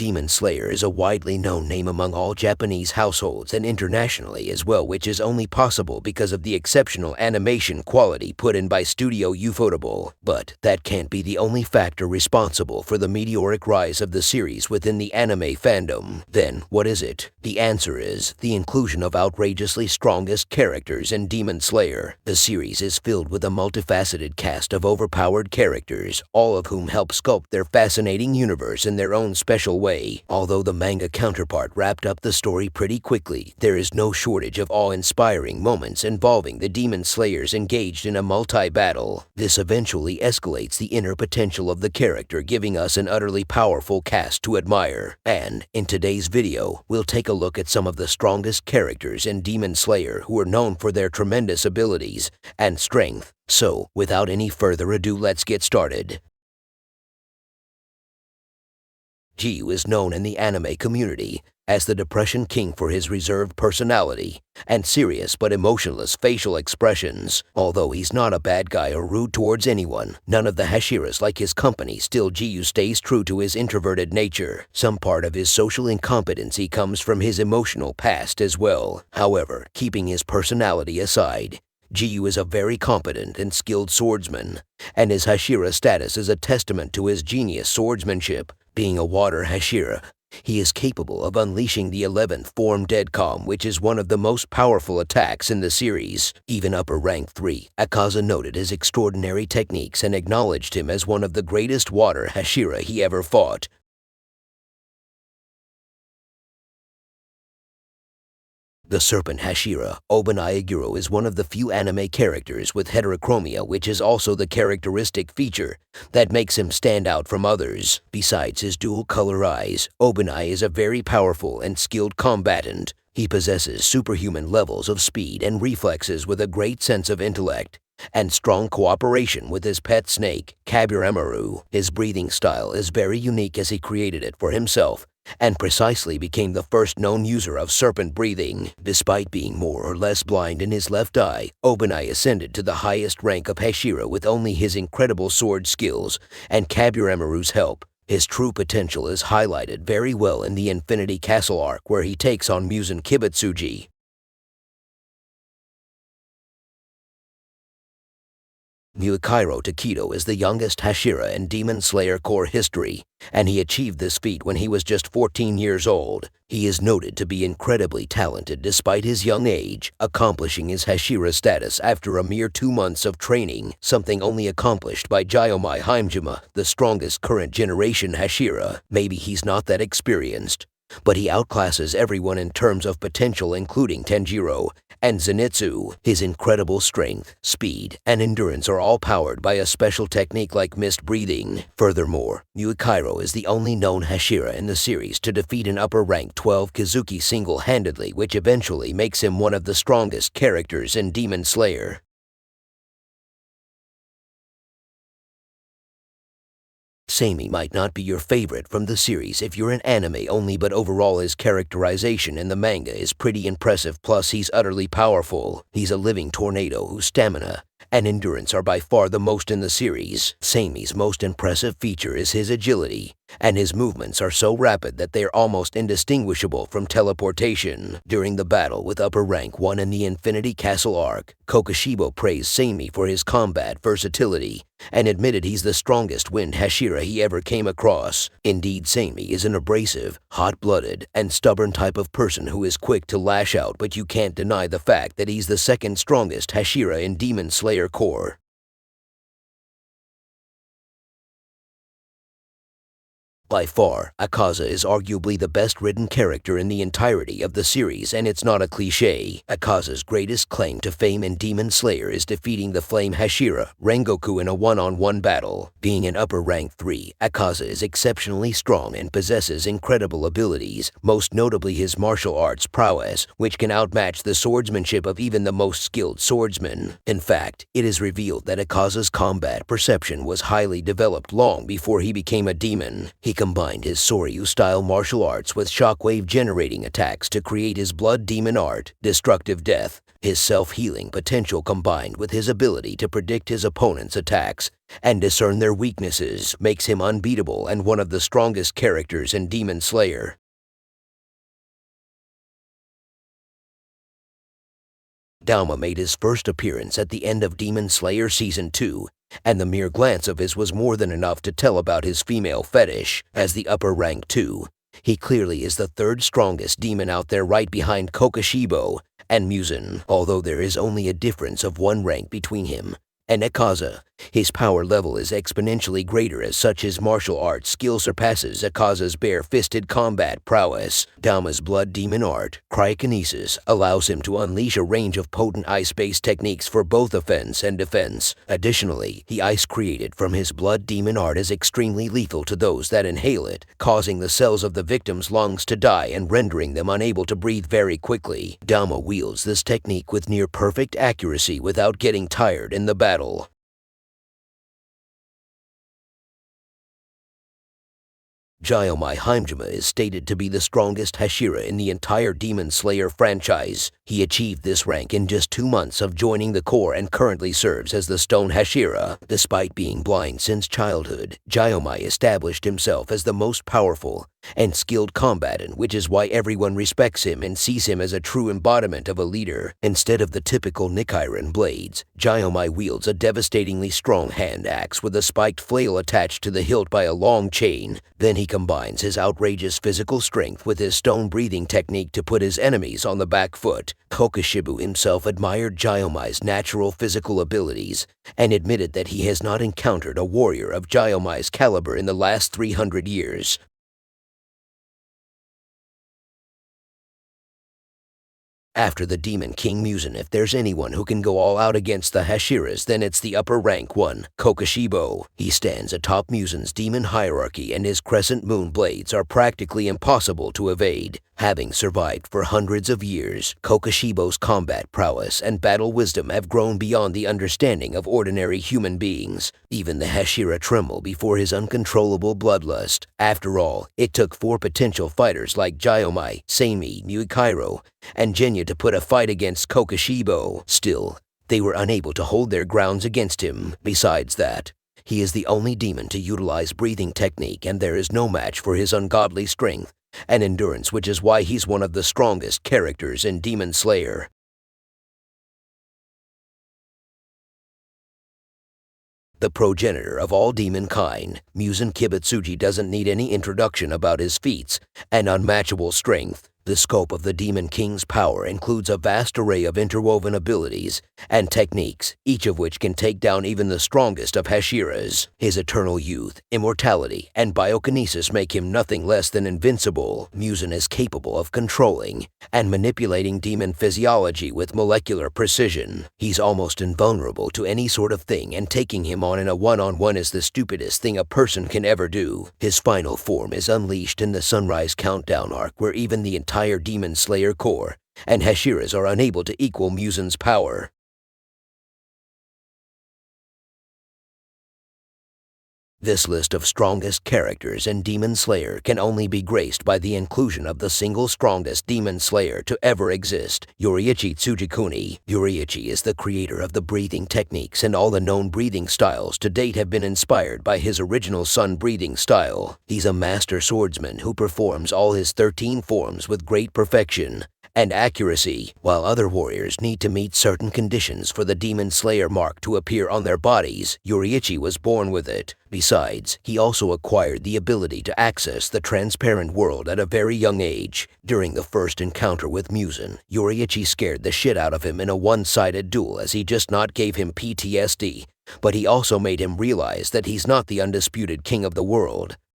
Demon Slayer is a widely known name among all Japanese households and internationally as well, which is only possible because of the exceptional animation quality put in by Studio Ufotable. But that can't be the only factor responsible for the meteoric rise of the series within the anime fandom. Then, what is it? The answer is the inclusion of outrageously strongest characters in Demon Slayer. The series is filled with a multifaceted cast of overpowered characters, all of whom help sculpt their fascinating universe in their own special way. Although the manga counterpart wrapped up the story pretty quickly, there is no shortage of awe-inspiring moments involving the Demon Slayers engaged in a multi-battle. This eventually escalates the inner potential of the character, giving us an utterly powerful cast to admire. And in today's video, we'll take a look at some of the strongest characters in Demon Slayer who are known for their tremendous abilities and strength. So, without any further ado, let's get started. Jiu is known in the anime community as the Depression King for his reserved personality and serious but emotionless facial expressions. Although he's not a bad guy or rude towards anyone, none of the Hashiras like his company. Still, Jiu stays true to his introverted nature. Some part of his social incompetency comes from his emotional past as well. However, keeping his personality aside, Jiu is a very competent and skilled swordsman, and his Hashira status is a testament to his genius swordsmanship. Being a water Hashira, he is capable of unleashing the 11th form Dead Calm, which is one of the most powerful attacks in the series. Even upper rank 3, Akaza noted his extraordinary techniques and acknowledged him as one of the greatest water Hashira he ever fought. The Serpent Hashira, Openeye, is one of the few anime characters with heterochromia, which is also the characteristic feature that makes him stand out from others. Besides his dual-color eyes, Openeye is a very powerful and skilled combatant. He possesses superhuman levels of speed and reflexes with a great sense of intellect and strong cooperation with his pet snake, Kaburamaru. His breathing style is very unique as he created it for himself and precisely became the first known user of serpent breathing. Despite being more or less blind in his left eye, Openeye ascended to the highest rank of Hashira with only his incredible sword skills and Kaburamaru's help. His true potential is highlighted very well in the Infinity Castle arc, where he takes on Muse and Kibitsuji. Mukairo Takedo is the youngest Hashira in Demon Slayer core history, and he achieved this feat when he was just 14 years old. He is noted to be incredibly talented despite his young age, accomplishing his Hashira status after a mere 2 months of training, something only accomplished by Jiomai Himejima, the strongest current generation Hashira. Maybe he's not that experienced, but he outclasses everyone in terms of potential, including Tanjiro and Zenitsu. His incredible strength, speed, and endurance are all powered by a special technique like mist breathing. Furthermore, Mukairo is the only known Hashira in the series to defeat an upper rank 12 Kizuki single-handedly, which eventually makes him one of the strongest characters in Demon Slayer. Sami might not be your favorite from the series if you're an anime only, but overall his characterization in the manga is pretty impressive, plus he's utterly powerful. He's a living tornado whose stamina and endurance are by far the most in the series. Sami's most impressive feature is his agility, and his movements are so rapid that they are almost indistinguishable from teleportation. During the battle with upper rank 1 in the Infinity Castle arc, Kokoshibo praised Sami for his combat versatility and admitted he's the strongest wind Hashira he ever came across. Indeed, Sami is an abrasive, hot-blooded, and stubborn type of person who is quick to lash out, but you can't deny the fact that he's the second strongest Hashira in Demon Slayer core. By far, Akaza is arguably the best-written character in the entirety of the series, and it's not a cliché. Akaza's greatest claim to fame in Demon Slayer is defeating the Flame Hashira, Rengoku, in a one-on-one battle. Being an upper rank 3, Akaza is exceptionally strong and possesses incredible abilities, most notably his martial arts prowess, which can outmatch the swordsmanship of even the most skilled swordsman. In fact, it is revealed that Akaza's combat perception was highly developed long before he became a demon. He combined his Soryu-style martial arts with shockwave-generating attacks to create his blood demon art, Destructive Death. His self-healing potential combined with his ability to predict his opponent's attacks and discern their weaknesses makes him unbeatable and one of the strongest characters in Demon Slayer. Dhamma made his first appearance at the end of Demon Slayer Season 2, and the mere glance of his was more than enough to tell about his female fetish. As the upper rank 2, he clearly is the third strongest demon out there, right behind Kokoshibo and Muzan, although there is only a difference of one rank between him and Akaza. His power level is exponentially greater as such his martial arts skill surpasses Akaza's bare-fisted combat prowess. Dhamma's blood demon art, cryokinesis, allows him to unleash a range of potent ice-based techniques for both offense and defense. Additionally, the ice created from his blood demon art is extremely lethal to those that inhale it, causing the cells of the victim's lungs to die and rendering them unable to breathe very quickly. Dhamma wields this technique with near-perfect accuracy without getting tired in the battle. Jiomai Himejima is stated to be the strongest Hashira in the entire Demon Slayer franchise. He achieved this rank in just 2 months of joining the Corps and currently serves as the Stone Hashira. Despite being blind since childhood, Jiomai established himself as the most powerful and skilled combatant, which is why everyone respects him and sees him as a true embodiment of a leader. Instead of the typical Nichiren blades, Jiomai wields a devastatingly strong hand axe with a spiked flail attached to the hilt by a long chain. Then he combines his outrageous physical strength with his stone-breathing technique to put his enemies on the back foot. Kokoshibo himself admired Jiomai's natural physical abilities and admitted that he has not encountered a warrior of Jiomai's caliber in the last 300 years. After the Demon King Muzan, if there's anyone who can go all out against the Hashiras, then it's the upper rank one, Kokoshibo. He stands atop Muzan's demon hierarchy and his crescent moon blades are practically impossible to evade. Having survived for hundreds of years, Kokoshibo's combat prowess and battle wisdom have grown beyond the understanding of ordinary human beings. Even the Hashira tremble before his uncontrollable bloodlust. After all, it took 4 potential fighters like Jiomai, Sami, Muikairo, and Genya to put a fight against Kokoshibo. Still, they were unable to hold their grounds against him. Besides that, he is the only demon to utilize breathing technique, and there is no match for his ungodly strength and endurance, which is why he's one of the strongest characters in Demon Slayer. The progenitor of all demon kind, Muse Kibitsuji doesn't need any introduction about his feats and unmatchable strength. The scope of the Demon King's power includes a vast array of interwoven abilities and techniques, each of which can take down even the strongest of Hashiras. His eternal youth, immortality, and biokinesis make him nothing less than invincible. Muzan is capable of controlling and manipulating demon physiology with molecular precision. He's almost invulnerable to any sort of thing, and taking him on in a one-on-one is the stupidest thing a person can ever do. His final form is unleashed in the Sunrise Countdown arc, where even the entire Demon Slayer Corps and Hashiras are unable to equal Muzan's power. This list of strongest characters in Demon Slayer can only be graced by the inclusion of the single strongest Demon Slayer to ever exist, Yureiichi Tsujikuni. Yureiichi is the creator of the breathing techniques, and all the known breathing styles to date have been inspired by his original sun breathing style. He's a master swordsman who performs all his 13 forms with great perfection and accuracy, while other warriors need to meet certain conditions for the Demon Slayer mark to appear on their bodies. Yureiichi was born with it. Besides, he also acquired the ability to access the transparent world at a very young age. During the first encounter with Muzan, Yureiichi scared the shit out of him in a one-sided duel, as he just not gave him PTSD, but he also made him realize that he's not the undisputed king of the world.